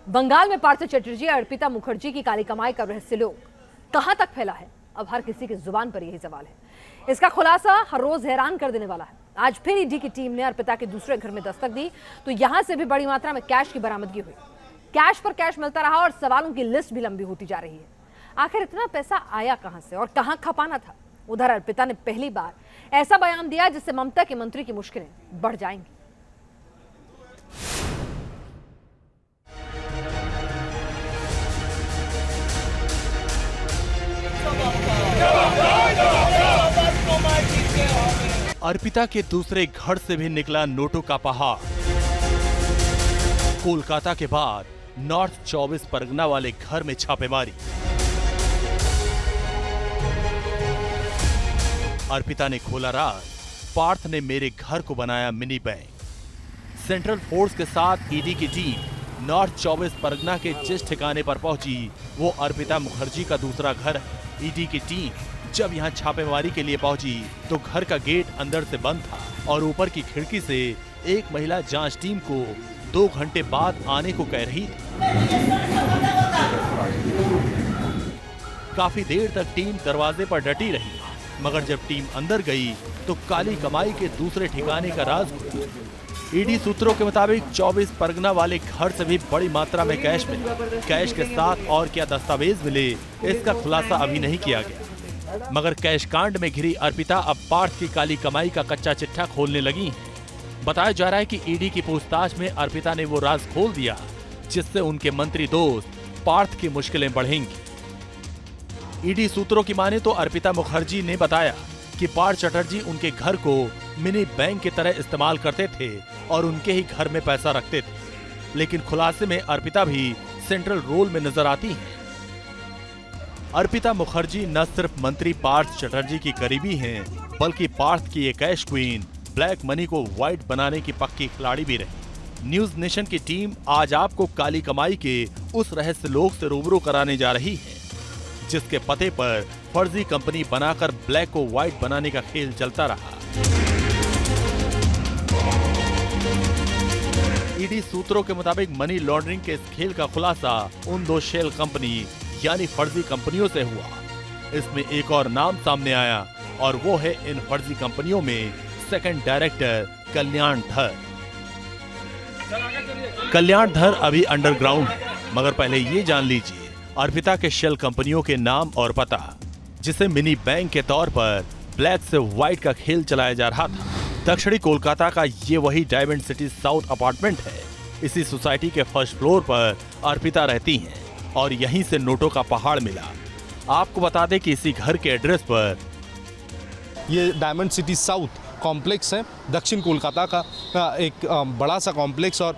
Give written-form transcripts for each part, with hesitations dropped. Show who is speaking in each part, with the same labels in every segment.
Speaker 1: बंगाल में पार्थ चटर्जी और अर्पिता मुखर्जी की काली कमाई का रहस्य लोग कहां तक फैला है, अब हर किसी की जुबान पर यही सवाल है। इसका खुलासा हर रोज हैरान कर देने वाला है। आज फिर ईडी की टीम ने अर्पिता के दूसरे घर में दस्तक दी तो यहां से भी बड़ी मात्रा में कैश की बरामदगी हुई। कैश पर कैश मिलता रहा और सवालों की लिस्ट भी लंबी होती जा रही है। आखिर इतना पैसा आया कहां से और कहां खपाना था? उधर अर्पिता ने पहली बार ऐसा बयान दिया जिससे ममता के मंत्री की मुश्किलें बढ़ जाएंगी।
Speaker 2: अर्पिता के दूसरे घर से भी निकला नोटों का पहाड़। कोलकाता के बाद नॉर्थ 24 परगना वाले घर में छापेमारी। अर्पिता ने खोला राज, पार्थ ने मेरे घर को बनाया मिनी बैंक। सेंट्रल फोर्स के साथ ईडी की टीम नॉर्थ 24 परगना के जिस ठिकाने पर पहुंची वो अर्पिता मुखर्जी का दूसरा घर है। ईडी की टीम जब यहां छापेमारी के लिए पहुंची तो घर का गेट अंदर से बंद था और ऊपर की खिड़की से एक महिला जांच टीम को 2 घंटे बाद आने को कह रही थी। काफी देर तक टीम दरवाजे पर डटी रही, मगर जब टीम अंदर गई तो काली कमाई के दूसरे ठिकाने का राज खुला। ईडी सूत्रों के मुताबिक 24 परगना वाले घर से भी बड़ी मात्रा में कैश मिले। कैश के साथ और क्या दस्तावेज मिले इसका खुलासा अभी नहीं किया गया, मगर कैश कांड में घिरी अर्पिता अब पार्थ की काली कमाई का कच्चा चिट्ठा खोलने लगी हैं। बताया जा रहा है कि ईडी की पूछताछ में अर्पिता ने वो राज खोल दिया जिससे उनके मंत्री दोस्त पार्थ की मुश्किलें बढ़ेंगी। ईडी सूत्रों की माने तो अर्पिता मुखर्जी ने बताया कि पार्थ चटर्जी उनके घर को मिनी बैंक की तरह इस्तेमाल करते थे और उनके ही घर में पैसा रखते थे, लेकिन खुलासे में अर्पिता भी सेंट्रल रोल में नजर आती हैं। अर्पिता मुखर्जी न सिर्फ मंत्री पार्थ चटर्जी की करीबी हैं, बल्कि पार्थ की ये कैश क्वीन ब्लैक मनी को व्हाइट बनाने की पक्की खिलाड़ी भी रही। न्यूज नेशन की टीम आज आपको काली कमाई के उस रहस्य लोग से रूबरू कराने जा रही है जिसके पते पर फर्जी कंपनी बनाकर ब्लैक को व्हाइट बनाने का खेल चलता रहा। ईडी सूत्रों के मुताबिक मनी लॉन्ड्रिंग के इस खेल का खुलासा उन 2 शेल कंपनी यानी फर्जी कंपनियों से हुआ। इसमें एक और नाम सामने आया और वो है इन फर्जी कंपनियों में सेकंड डायरेक्टर कल्याण धर। कल्याण धर अभी अंडरग्राउंड है, मगर पहले ये जान लीजिए अर्पिता के शेल कंपनियों के नाम और पता, जिसे मिनी बैंक के तौर पर ब्लैक से व्हाइट का खेल चलाया जा रहा था। दक्षिणी कोलकाता का ये वही डायमंड सिटी साउथ अपार्टमेंट है। इसी सोसाइटी के फर्स्ट फ्लोर पर अर्पिता रहती हैं और यहीं से नोटों का पहाड़ मिला। आपको बता दें कि इसी घर के एड्रेस पर
Speaker 3: ये डायमंड सिटी साउथ कॉम्प्लेक्स है, दक्षिण कोलकाता का एक बड़ा सा कॉम्प्लेक्स, और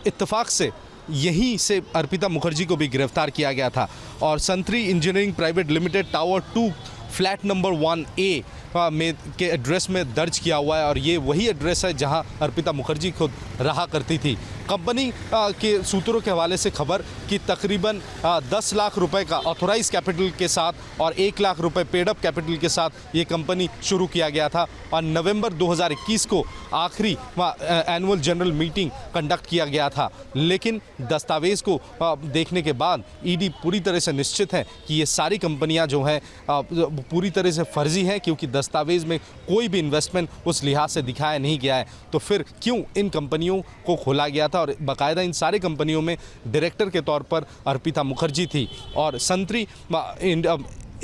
Speaker 3: इत्तेफाक से यहीं से अर्पिता मुखर्जी को भी गिरफ्तार किया गया था और संतरी engineering private limited tower 2 flat number 1A में के एड्रेस में दर्ज किया हुआ है और ये वही एड्रेस है जहां अर्पिता मुखर्जी खुद रहा करती थी। कंपनी के सूत्रों के हवाले से खबर कि तकरीबन 10 लाख रुपए का ऑथोराइज कैपिटल के साथ और 1 लाख रुपए पेड अप कैपिटल के साथ ये कंपनी शुरू किया गया था और नवंबर 2021 को आखिरी एनुअल जनरल मीटिंग कंडक्ट किया गया था। लेकिन दस्तावेज को देखने के बाद ईडी पूरी तरह से निश्चित है कि ये सारी कंपनियां जो हैं पूरी तरह से फर्जी हैं, क्योंकि दस्तावेज में कोई भी इन्वेस्टमेंट उस लिहाज से दिखाया नहीं गया है। तो फिर क्यों इन कंपनियों को खोला गया था और बाकायदा इन सारी कंपनियों में डायरेक्टर के तौर पर अर्पिता मुखर्जी थी और संतरी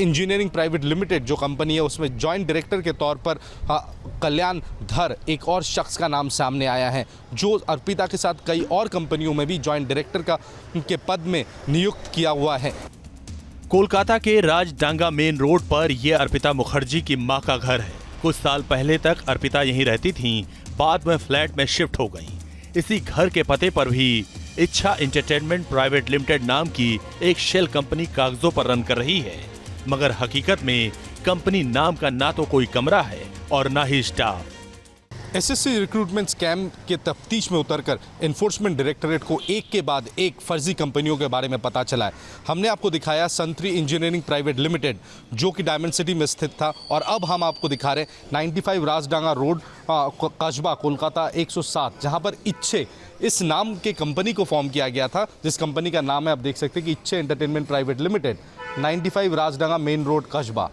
Speaker 3: इंजीनियरिंग प्राइवेट लिमिटेड जो कंपनी है उसमें जॉइंट डायरेक्टर के तौर पर कल्याण धर एक और शख्स का नाम सामने आया है जो अर्पिता के साथ कई और कंपनियों में भी जॉइंट डायरेक्टर के पद में नियुक्त किया हुआ है।
Speaker 2: कोलकाता के राजडांगा मेन रोड पर यह अर्पिता मुखर्जी की मां का घर है। कुछ साल पहले तक अर्पिता यहीं रहती थीं, बाद में फ्लैट में शिफ्ट हो गईं। इसी घर के पते पर भी इच्छा एंटरटेनमेंट प्राइवेट लिमिटेड नाम की एक शेल कंपनी कागजों पर रन कर रही है, मगर हकीकत में कंपनी नाम का ना तो कोई कमरा है और ना ही स्टाफ।
Speaker 3: एसएससी रिक्रूटमेंट स्कैम के तफ्तीश में उतरकर एनफोर्समेंट डायरेक्टरेट को एक के बाद एक फर्जी कंपनियों के बारे में पता चला है। हमने आपको दिखाया संतरी इंजीनियरिंग प्राइवेट लिमिटेड जो कि डायमंड सिटी में स्थित था, और अब हम आपको दिखा रहे हैं 95 राजडांगा रोड, कस्बा, कोलकाता 107, जहां पर इच्छे इस नाम के कंपनी को फॉर्म किया गया था, जिस कंपनी का नाम है आप देख सकते हैं कि Ichche entertainment private limited, 95 Rajdanga main road, Kasba.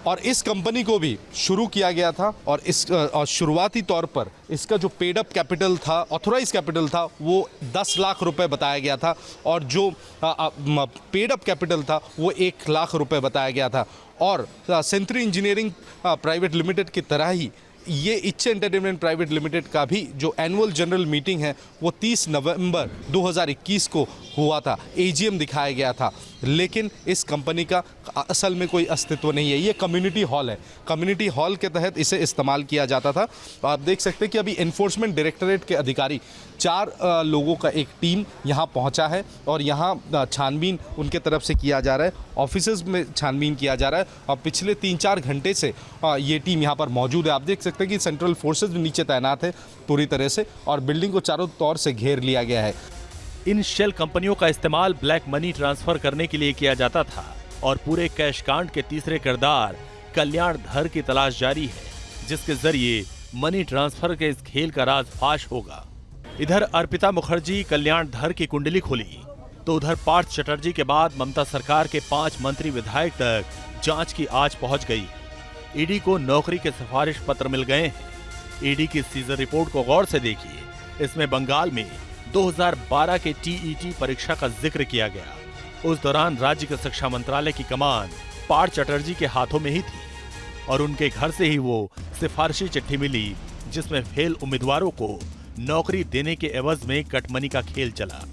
Speaker 3: और इस कंपनी को भी शुरू किया गया था, और शुरुआती तौर पर इसका जो पेड अप कैपिटल था, ऑथोराइज कैपिटल था, वो 10 लाख रुपए बताया गया था, और जो पेड अप कैपिटल था वो 1 लाख रुपए बताया गया था। और सेंचुरी इंजीनियरिंग प्राइवेट लिमिटेड की तरह ही ये इच्छे एंटरटेनमेंट प्राइवेट लिमिटेड का भी जो एनुअल जनरल मीटिंग है वो 30 नवंबर 2021 को हुआ था, एजीएम दिखाया गया था, लेकिन इस कंपनी का असल में कोई अस्तित्व नहीं है। ये कम्युनिटी हॉल है, कम्युनिटी हॉल के तहत इसे इस्तेमाल किया जाता था। आप देख सकते हैं कि अभी एनफोर्समेंट डायरेक्टरेट के अधिकारी 4 लोगों का एक टीम यहाँ पहुँचा है, और यहाँ छानबीन उनके तरफ से किया जा रहा है, ऑफिसेज में छानबीन किया जा रहा है, और पिछले 3-4 घंटे से ये टीम यहाँ पर मौजूद है। आप देख सकते हैं कि सेंट्रल फोर्सेज भी नीचे तैनात है पूरी तरह से, और बिल्डिंग को चारों तौर से घेर लिया गया है।
Speaker 2: इन शेल कंपनियों का इस्तेमाल ब्लैक मनी ट्रांसफर करने के लिए किया जाता था, और पूरे कैश कांड के तीसरे किरदार कल्याण धर की तलाश जारी है, जिसके जरिए मनी ट्रांसफर के इस खेल का राज फाश होगा। इधर अर्पिता मुखर्जी कल्याण धर की कुंडली खुली, तो उधर पार्थ चटर्जी के बाद ममता सरकार के 5 मंत्री विधायक तक जांच की आंच पहुंच गई। ईडी को नौकरी के सिफारिश पत्र मिल गए हैं। ईडी की सीजर रिपोर्ट को गौर से देखिए। इसमें बंगाल में 2012 के टीईटी परीक्षा का जिक्र किया गया। उस दौरान राज्य के शिक्षा मंत्रालय की कमान पार्थ चटर्जी के हाथों में ही थी, और उनके घर से ही वो सिफारिशी चिट्ठी मिली, जिसमें फेल उम्मीदवारों को नौकरी देने के एवज में कटमनी का खेल चला।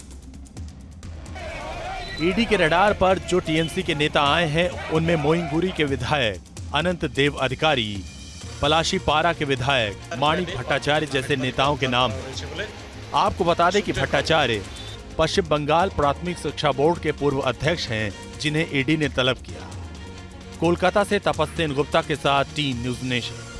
Speaker 2: ईडी के रडार पर जो टीएमसी के नेता आए हैं, उनमें मोइंगुरी के विधायक अनंत देव अधिकारी, पलाशीपारा के विधायक माणिक भट्टाचार्य जैसे नेताओं के नाम हैं। आपको बता दें कि भट्टाचार्य पश्चिम बंगाल प्राथमिक शिक्षा बोर्ड के पूर्व अध्यक्ष हैं, जिन्हें ईडी ने तलब किया। कोलकाता से तपस्सेन गुप्ता के साथ टीम न्यूज़ नेशन।